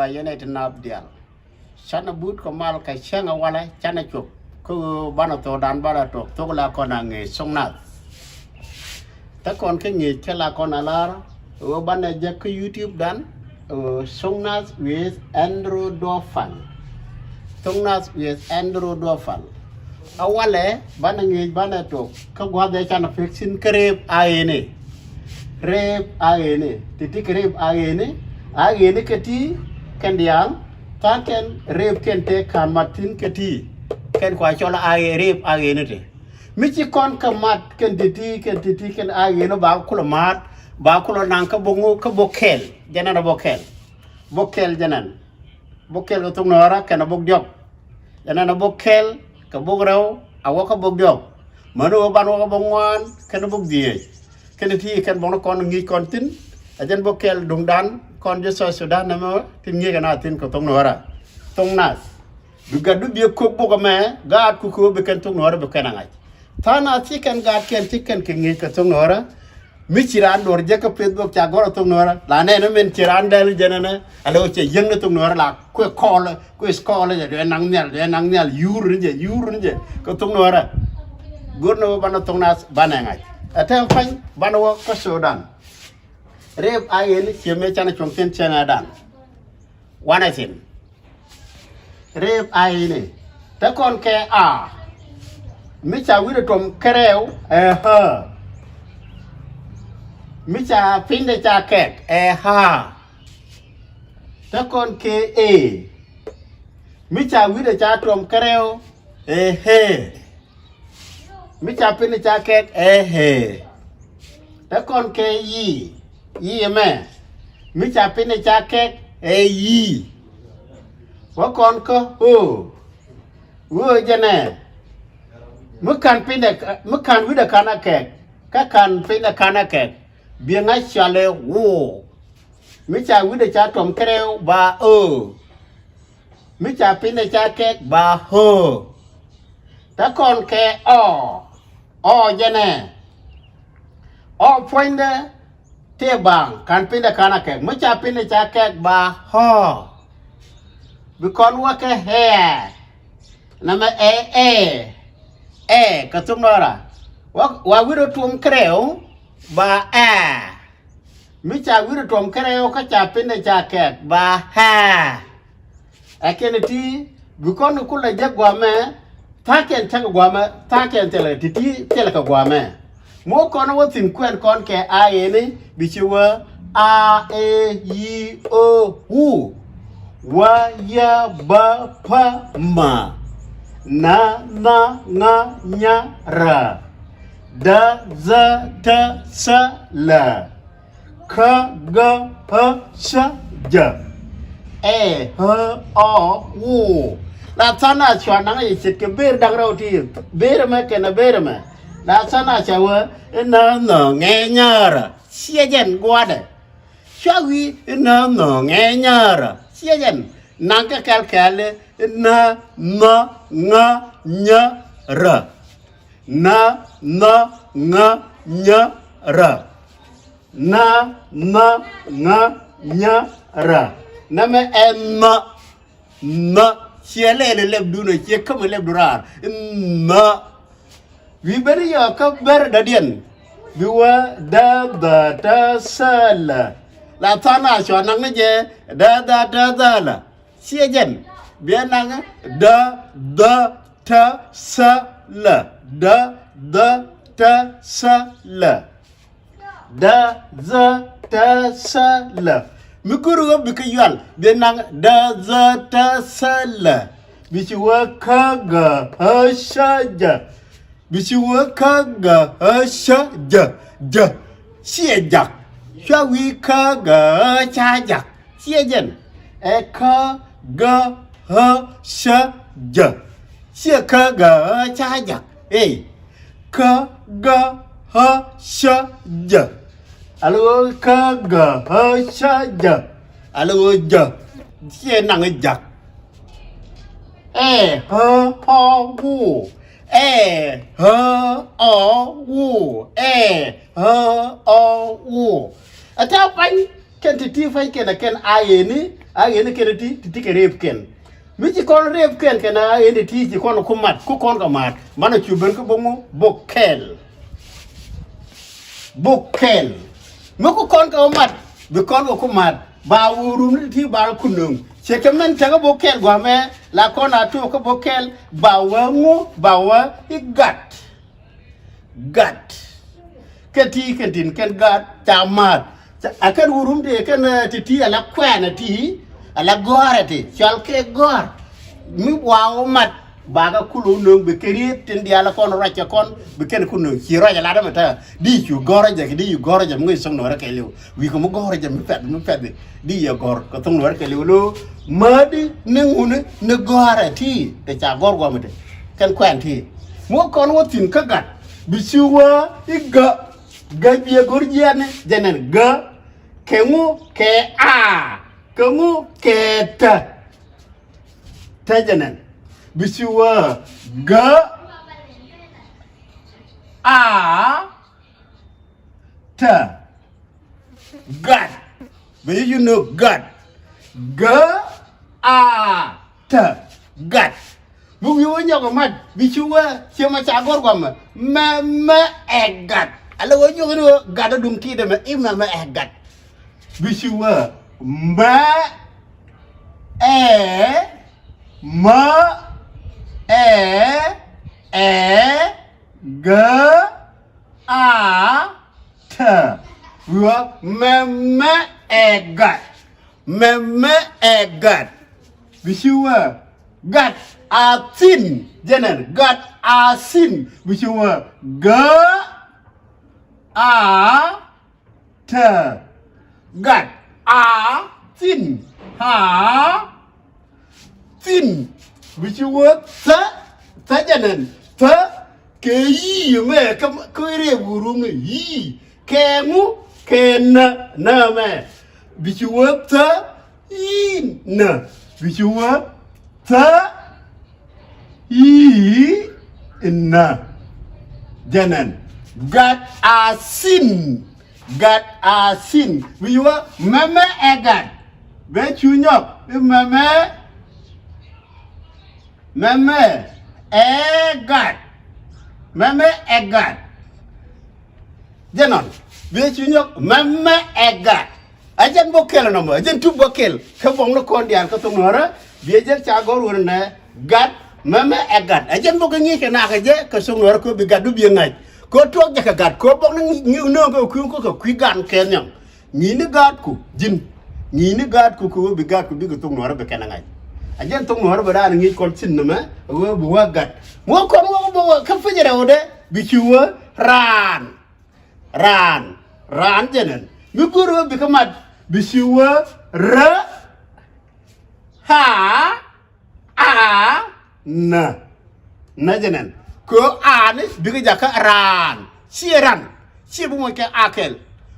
yene tin abdial chana but ko mal ka chenga wala chana chuk ku bana to dan bana to la ko na nge songna ta kon ke nge kala kon alar o bana je ku YouTube dan songna with Andrew Dofan songna with Andrew Dofan awale bana nge bana to ka gwa de chana fixin krep aene rep aene titik rep aene kati kandiang ta ken rep ken te kan matin kati ken kwa chola rep aene te michi kon kamat ken titi ken aene ba kulamat ba kulo nang ka bongo ka bokel janan bokel janan bokel ko tung nora ken bok diok janan bokel ka bograw awo ka bok diok mano ban wo ka bongwan ken bok die ken ti ken bono kon ngi kon tin ajen bokel dung dan kon je so sudan na mo tin ngi kana tin ko tung nora tung nas du gadu bi ko bogo me ga ku ko be ken tung nora be kana ngai tana ti ken ga ken ti ken ngi ka tung nora mi ciran dor je ka facebook cha goro tung nora la ne no men ciran dal jenana alo che yeng na tung nora la ko call ko scroll je de nang nyal yur je ko tung nora gorno bana tung nas bana ngai atem fan bana wo ko sudan rep ayen cheme chana chongten chana dan wana tin rep ayen ta kon ke a mi cha wi tom kreu ha mi cha pinde cha kek ha ta kon ke e mi cha wi de cha tom kreu he mi cha pinde cha kek he ta kon ke yi me mi cha pinde cha kek yi wa kon ko wo jene mukan wi de kana kek ka kan pinde kana kek bi nga chale wo mi cha wi de cha tom kreu ba mi cha pinde cha kek ba ho ta kon ke o jene o poinde te bang kan pinde kana kek mi cha pinde cha kek ba ho bi kon wa ke he na me ka tung nora wa wi de tom kreu ba mi cha wi de tom kreu ka cha pinde cha kek ba ha akeneti bi kon ku la jagwa me taken tanga gwama taken tele titi tele ka gwama mo kono wotin kwen kon ke ayeni bichiwa a e i o u wa ya ba pa ma na nga nya ra da za ta sa la ka ga ha sha ja e ha o u la sana chwa nang yi chit ke ber dang rau ti ber me ke na ber me la sana chawa na no nge nyara sia jen gwa de chwa wi na no nge nyara sia jen nang ka kal na nga nya ra na nga nya ra na nga nya ra na me na chia le leb du no chia kam leb durar na wi bari ya ka ber da dien biwa da ta sala la tana cho nang je da la chia jen bia nang da ta sala da ta sala da ta sala mikuru bi ka yal be nang da za ta sala bi ci wa ka ga hashaja bi ci wa ka ga hashaja xie jak sha wi ka ga cha jak xie jen e ka ga hashaja xie ka ga cha jak e ka ga hashaja alo ka ga ha sha ja alo ja xie nang jak ha wu ha wu ha wu ata pan ken ti fai ken ayeni a ene kene ti ke rep ken mi ci kon rep ken kana ene ti ci kon ku mat ku kon ka mat mana ci ben ko bomu bokel mo ko kon ka mat bi kon ko mat ba wurum ti ba kunung ce ke men ta go bokel gwa me la kon a to ko bokel ba wa igat ke tin ken gat ta mat akan wurum de kan ti ala kwana ti ala gore ti chal ke gor mi waaw mat baga kulu nung be keri tin dia la kon racha kon be ken kunu ci raja la dama ta di ci gore ja di yu gore ja ngi som no rek lew wi ko mo gore ja mi fet di ya gor ko tong no rek lew lo madi nengune ne gore ti te cha gor go mate ken kwan ti mo kon wo tin ka gat bi ci wa iga gabiya gorjiane janen ga kemu ke a kemu ke ta janen bisiwa ga a ta God but you know God ga a ta God bu wi nyago mat bisiwa chema cha gor gam ma egat ala wo nyogo no gada dum ti de ma imama egat bisiwa ma ga a ta wa mama egat bisiwa gat atin jenen gat asin bisiwa ga a ta gat atin ha tin bisiwa ta jenen ta ke yi me ko re wurum yi ke mu ke na me bisiwa ta yi na bisiwa ta yi na janan gat asin bisiwa mama egat be chunyok mama egat janon be chunyok mama egat ajan bokel no ma ajan tu bokel ka bong no kon dian ka tong nora be jer cha gor wor na gat mama egat ajan bok ngi ke na ka je ka song nora ko bi gadu bi ngai ko tok ja ka gat ko bok ngi no ko ko ku gan ken nyam ni ni gat ku jin ni ni gat ku bi gat ku bi ka tong nora be ken ngai ajan tong nora ba da ngi kon sin ma wo bu wa gat mo kon wo bo ka fajere ode bi chuwa ran jenen mi goro bi kamat bisiwa ra ha a na jenen ko an bi ga jaka ran si bu mo ke akel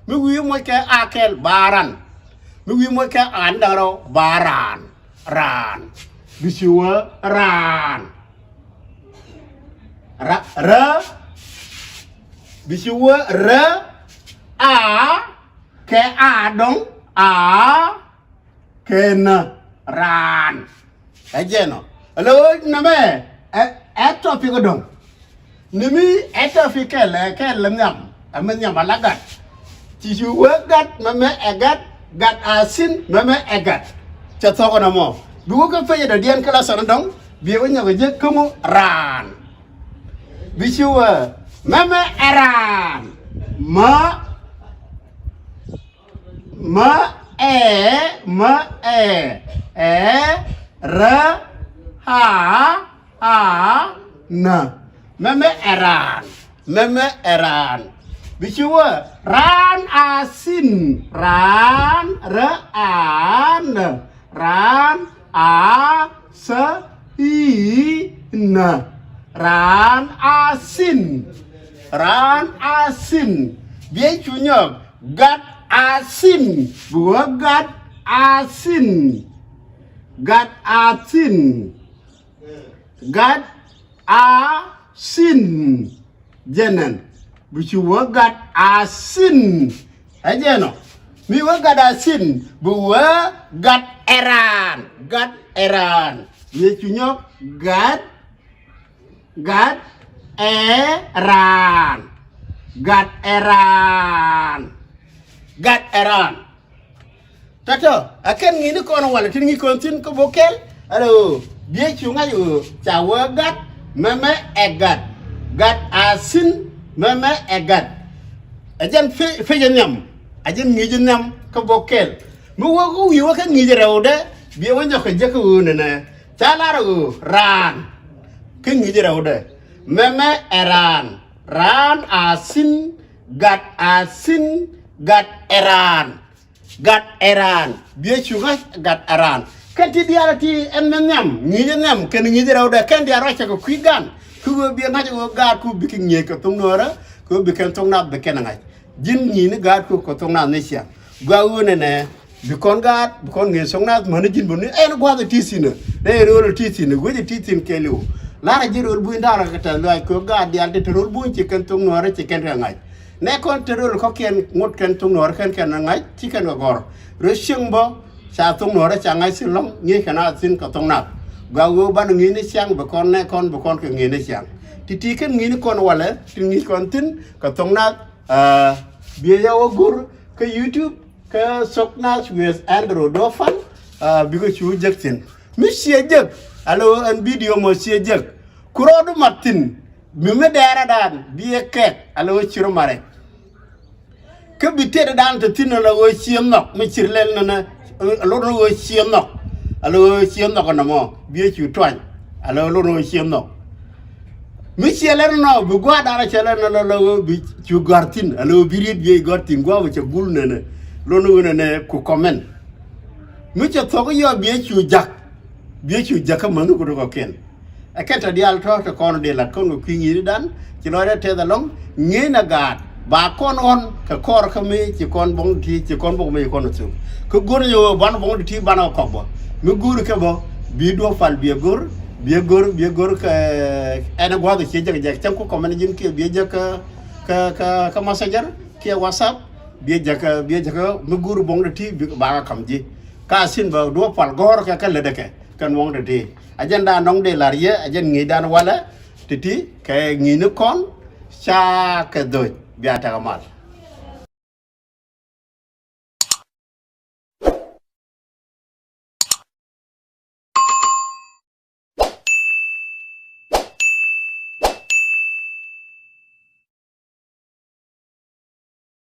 mi wi mo ke akel baran mi wi mo ke an daro baran ran bisiwa ran ra bisiwa ra a ke a dong a ke na ran ajeno alo na me eto fi ko dong nimi eto fi ke le nyam amenya malagat ci ju wagat mama egat gat asin mama egat cha to ko na mo du ko fe da dien kala sa dong bi ko nyago je komo ran bisiwa mama eran ma ra ha na mama eran bisiwa ran asin ran a sa i na ran asin bien chunyok gat asin buah gat asin jenen buah gat asin aja no mi wa gada sin bu wa gad eran ye chunyok gad eran tato akan ngini ko no wala tin ngi kon tin ko bokel alo bie chunga yo chawa gad meme egad gad asin meme egad ajan fe nyam ajan ngi nyam ko bokel mu wo ko wi wa kan ngi rewde bie wonyo ko jeku ne chala ro ran kan ngi rewde meme eran ran asin gad eran bie chunga gad eran kan ti diarati en nyam ngi nyam kan ngi rewde kan diaro cha ko kwigan ku bie ngaji go gad ku bikin nye ko tunora ko bikin tungna bikin ngai jin ni gad ko tungna nesia gawune ne bikon gad bikon ngi songna mana jin bonni en gwa de tisina de rolo tisina goje tisin kelu lara jirol bu ndara kata loy ko gad yal de rol bu ci kan tunora ci kan ngai ne kon terol ko ken ngot kan tunora kan ngai ci kan gor reshingbo sa tunora cha ngai silom ni kana sin ko tungna gawo ban ngi ni siang bikon ne kon bikon ko ngi ni siang titi kan ngi ni kon wala ngi kon tin ko tungna biya yawo gur ke YouTube ke soknas with Andrew Dofan bigo chu jaktin monsieur jak alo an video mo sie jak kurodu martin mi me dara dan biye kek alo chiro mare ke bitede dan to tinno wo chiem nok mi chirlel na lo no wo chiem nok alo chiem nok na mo biye chu twan alo lo no chiem nok mi chele no bu gwa dara chele na lo bi chu gartin alo birit biye gartin gwa wo che bul na lono ne ku comment mu che to yo bie chu jak manu ko ken akata dial to kon de la kon ku ngi dan ci lo te da long ngi na ga ba kon on ka kor ka mi ci kon bong ti ci kon bong mi kon su ko gor yo ban bong ti ban ko bo mi gur ke bo bi do fal bi gor ka ena gwa de ci jak tan ko comment jin ke bi jak ka messenger ke whatsapp bia jaka muguru bong de ti ba kam ji ka sin ba do pal gor ka le de ke kan wong de ti agenda nong de la ye ajen ngi dan wala titi ke ngi ne kon cha ka do bia ta mal